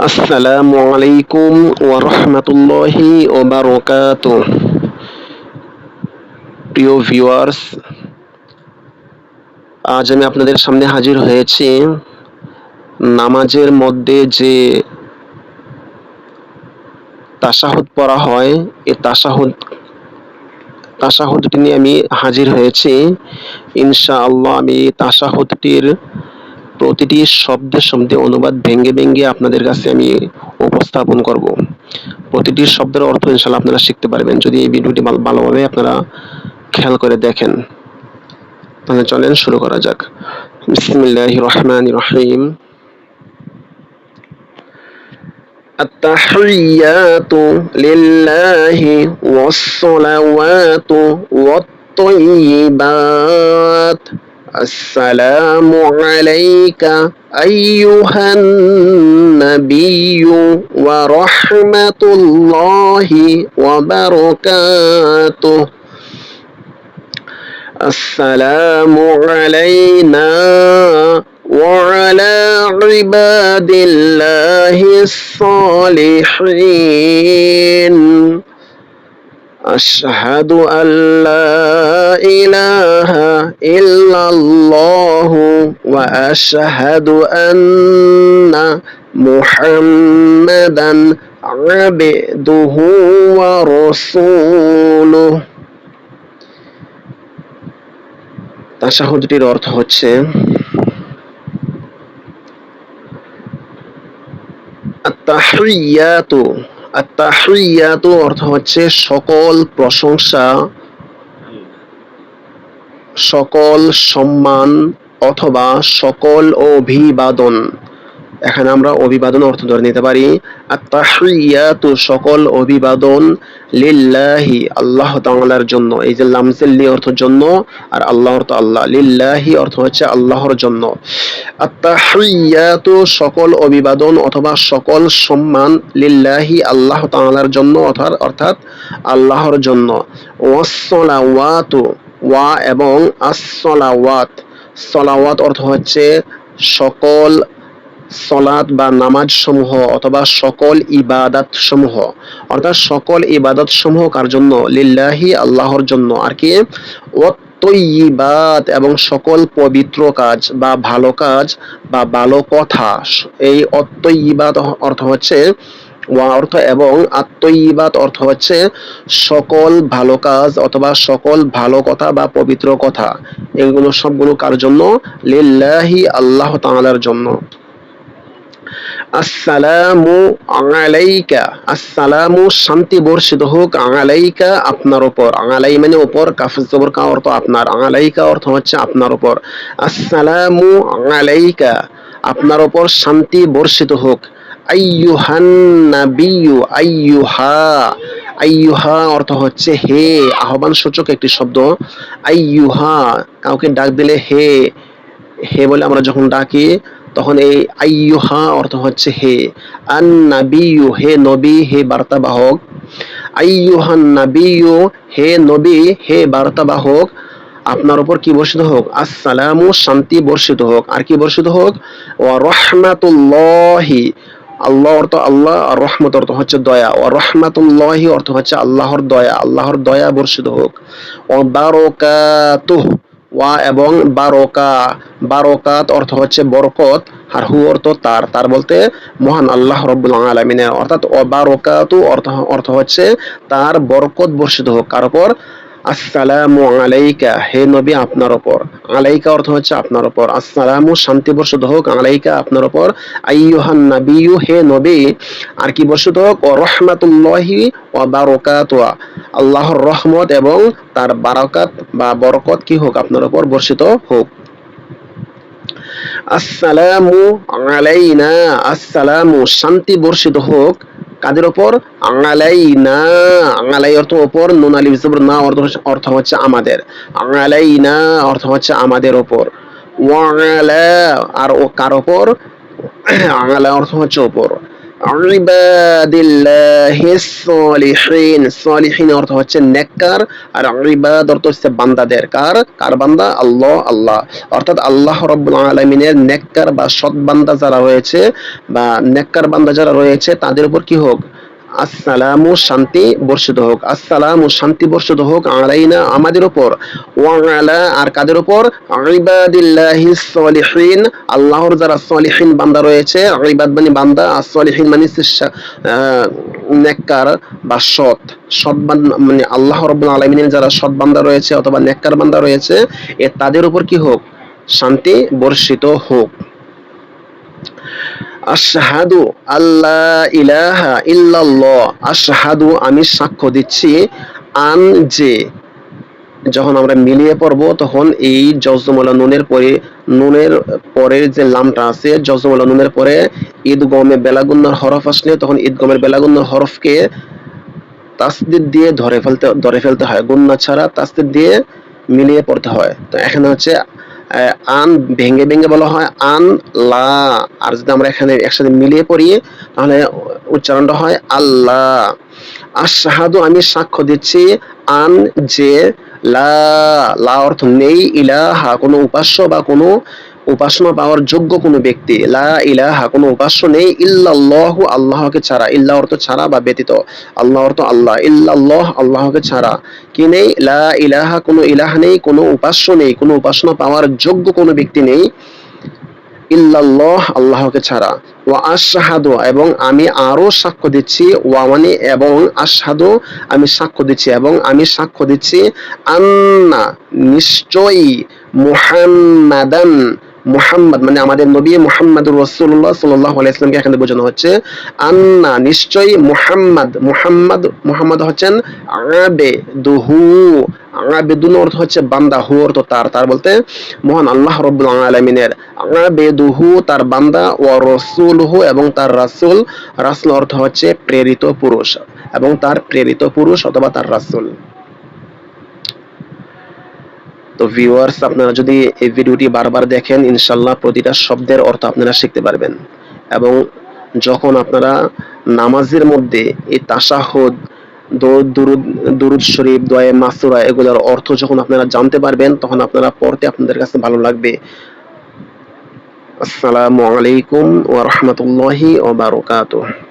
আসসালামু আলাইকুম ওয়া রাহমাতুল্লাহি ওয়া বারাকাতুহু। প্রিয় ভিউয়ার্স, আজ আমি আপনাদের সামনে হাজির হয়েছি নামাজের মধ্যে যে তাশাহুদ পড়া হয়, এই তাশাহুদটি নিয়ে আমি হাজির হয়েছি। ইনশাআল্লাহ আমি তাশাহুদটির প্রতিটি শব্দে অনুবাদ ভেঙে আপনাদের কাছে আমি উপস্থাপন করব। প্রতিটি শব্দের অর্থ ইনশাআল্লাহ আপনারা শিখতে পারবেন যদি এই ভিডিওটি ভালোভাবে আপনারা খেয়াল করে দেখেন। তাহলে চলেন শুরু করা যাক। বিসমিল্লাহির রহমানির রহিম। আত-তাহিয়াতু লিল্লাহি ওয়াস-সালাওয়াতু ওয়াত-তাইয়্যিবাত। আসসালামু আলাইকা আইয়ুহান নাবিয়্যু ওয়া রাহমাতুল্লাহি ওয়া বারাকাতুহু। السلام علينا وعلى عباد الله الصالحين أشهد أن لا إله إلا الله وأشهد أن محمدا عبده ورسوله। তাশাহুদটির অর্থ হচ্ছে আত-তাহিয়াতু। আত-তাহিয়াতু অর্থ হচ্ছে সকল প্রশংসা, সকল সম্মান অথবা সকল অভিবাদন। এখানে আমরা অভিবাদন অর্থ ধরে নিতে পারি। আত-তাহিয়াতু সকল অভিবাদন, লিল্লাহি আল্লাহ তাআলার জন্য। এই যে লামজের লি অর্থ জন্য আর আল্লাহ অর্থ আল্লাহ, লিল্লাহি অর্থ হচ্ছে আল্লাহর জন্য। আত-তাহিয়াতু সকল অভিবাদন অথবা সকল সম্মান, লিল্লাহি আল্লাহ তাআলার জন্য অর্থাৎ আল্লাহর জন্য। ওয়াস-সালাওয়াতু ওয়া এবং আস-সালাওয়াত। সালাওয়াত অর্থ হচ্ছে সকল সলাত বা নামাজ সমূহ অথবা সকল ইবাদত সমূহ, অর্থাৎ সকল ইবাদত সমূহ কার জন্য? লিল্লাহি আল্লাহর জন্য। আর কি ওয়াত-তাইয়্যিবাত এবং সকল পবিত্র কাজ বা ভালো কাজ বা ভালো কথা। এই অত-তাইয়্যিবাত অর্থ হচ্ছে ওয়া অর্থ এবং আত-তাইয়্যিবাত অর্থ হচ্ছে সকল ভালো কাজ অথবা সকল ভালো কথা বা পবিত্র কথা। এগুলো সবগুলো কার জন্য? লিল্লাহি আল্লাহ তাআলার জন্য। আসসালামু আলাইকা। আসসালামু শান্তি বর্ষিত হোক, আলাইকা আপনার উপর। আলাই মানে উপর, কাফ জবর কা অর্থ আপনার, আলাইকা অর্থ হচ্ছে আপনার উপর। আসসালামু আলাইকা আপনার উপর শান্তি বর্ষিত হোক। আইয়ুহান নাবিয়্যু। আইয়ুহা। আইয়ুহা অর্থ হচ্ছে হে, আহ্বান সূচক একটি শব্দ। আইয়ুহা কাউকে ডাক দিলে হে, হে বলে আমরা যখন ডাকি তখন এই আইয়ুহা অর্থ হচ্ছে হে। আন নাবিয়্যু হে নবী, হে বার্তাবাহক। আইয়ুহান নাবিয়্যু হে নবী, হে বার্তাবাহক আপনার উপর কি বর্ষিত হোক? আসসালামু শান্তি বর্ষিত হোক। আর কি বর্ষিত হোক? ওয়া রাহমাতুল্লাহি। আল্লাহ অর্থ আল্লাহ আর রহমত অর্থ হচ্ছে দয়া। ওয়া রাহমাতুল্লাহি অর্থ হচ্ছে আল্লাহর দয়া, আল্লাহর দয়া বর্ষিত হোক। ওয়া বারাকাতুহু ওয়া এবং বারকা। বারকাত অর্থ হচ্ছে বরকত আর হু অর্থ তার, তার বলতে মহান আল্লাহ রব্বুল আলামিনের। অর্থাৎ বারকাতু অর্থ হচ্ছে তার বরকত বর্ষিত হোক। কার উপর? আসসালামু আলাইকা হে নবী আপনার উপর। আলাইকা অর্থ হচ্ছে আপনার উপর। আসসালামু শান্তি বর্ষিত হোক, আলাইকা আপনার উপর। আইয়ুহান নাবিয়্যু হে নবী। আর কি বর্ষিত হোক? ও রহমাতুল্লাহি ওয়া বারাকাতুহু আল্লাহর রহমত এবং তার বারাকাত বা বরকত কি হোক আপনার উপর বর্ষিত হোক। আসসালামু আলাইনা। আসসালামু শান্তি বর্ষিত হোক কাদের ওপর? আলাইনা। আলাই অর্থ ওপর, নুন আলিফ জবর না অর্থ হচ্ছে আমাদের। আলাইনা অর্থ হচ্ছে আমাদের ওপর। ওয়া আলা আর ও কার ওপর? আলা অর্থ হচ্ছে ওপর। ইবাদিল্লাহিস সলিহিন, সলিহিন অর্থ হচ্ছে নেককার, আর ইবাদ অর্থ হচ্ছে বান্দাদের। কার কার বান্দা? আল্লাহ, আল্লাহ। অর্থাৎ আল্লাহ রাব্বুল আলামিনের নেককার বা সৎ বান্দা যারা রয়েছে, বা নেককার বান্দা যারা রয়েছে, তাদের উপর কি হোক? আসসালামু, শান্তি বর্ষিত হোক। আসসালামু, শান্তি বর্ষিত হোক, আলাইনা, আমাদের উপর, ওয়া আলা, আর কাদের উপর? ইবাদিল্লাহিস সলিহিন, আল্লাহর যারা সলিহিন বান্দা রয়েছে। ইবাদ মানে বান্দা, আর সলিহিন মানে নেককার বা সৎ। সৎ বান্দা মানে আল্লাহ রাব্বুল আলামিনের যারা সৎ বান্দা রয়েছে অথবা নেককার বান্দা রয়েছে, তাদের উপর কি হোক? শান্তি বর্ষিত হোক। আশহাদু আল্লা ইলাহা ইল্লাল্লাহ, আশহাদু, আমি সাক্ষ্য দিচ্ছি, আন, যে, যখন আমরা মিলিয়ে পড়ব তখন এই জজমলা নুনের পরের যে লামটা আছে, জজমলা নুনের পরে ঈদগমে বেলাগুন্নার হরফ আসলে তখন ঈদগমের বেলাগুন্নার হরফকে তাসদিদ দিয়ে ধরে ফেলতে হয়, গুন্না ছাড়া তাসদিদ দিয়ে মিলিয়ে পড়তে হয়। তো এখানে হচ্ছে আন ভেঙে ভেঙে বলা হয় আন লা, আর যদি আমরা এখানে একসাথে মিলিয়ে পড়ি তাহলে উচ্চারণটা হয় আল্লাহ। আশহাদু, আমি সাক্ষ্য দিচ্ছি, আন, যে, লা, লা অর্থ নেই, ইলাহা, কোনো উপাস্য বা কোনো উপাসনা পাওয়ার যোগ্য কোনো ব্যক্তি, লা ইলাহা, কোনো উপাস্য নেই, ইল্লাল্লাহু, আল্লাহকে ছাড়া, ইল্লা অর্থ ছাড়া বা ব্যতীত, আল্লাহ অর্থ আল্লাহ, ইল্লাল্লাহ, আল্লাহকে ছাড়া, কি নেই? লা ইলাহা, কোনো ইলাহ নেই, কোনো উপাস্য নেই, কোনো উপাসনা পাওয়ার যোগ্য কোনো ব্যক্তি নেই, ইল্লাল্লাহ, আল্লাহকে ছাড়া। ওয়া আশহাদু, এবং আমি আরো সাক্ষ্য দিচ্ছি, ওয়া মানে এবং, আশহাদু, আমি সাক্ষ্য দিচ্ছি, এবং আমি সাক্ষ্য দিচ্ছি, আন্না, নিশ্চয়ই, মুহাম্মাদান, মুহাম্মদ মানে আমাদের নবী মুহাম্মাদুর রাসূলুল্লাহ সাল্লাল্লাহু আলাইহি ওয়াসাল্লামকে এখানে বোঝানো হচ্ছে। আন্না, নিশ্চয়ই, মুহাম্মদ হচ্ছেন আবেদুহু, আবেদুন অর্থ হচ্ছে বান্দা, হু অর্থ তার বলতে মহান আল্লাহ রাব্বুল আলামিনের, আবেদুহু, তার বান্দা, ওয়া রাসূলুহু, এবং তার রাসূল, রাসূল অর্থ হচ্ছে প্রেরিত পুরুষ, এবং তার প্রেরিত পুরুষ অথবা তার রাসূল। তো ভিউয়ার্স, আপনারা যদি এই ভিডিওটি বারবার দেখেন ইনশাআল্লাহ প্রতিটা শব্দের অর্থ আপনারা শিখতে পারবেন, এবং যখন আপনারা নামাজের মধ্যে এই তাশাহুদ, দুরুদ দুরুদ শরীফ, দোয়ায়ে মাসুরা, এগুলোর অর্থ যখন আপনারা জানতে পারবেন তখন আপনারা পড়তে আপনাদের কাছে ভালো লাগবে। আসসালামু আলাইকুম ওয়া রাহমাতুল্লাহি ওয়া বারাকাতুহু।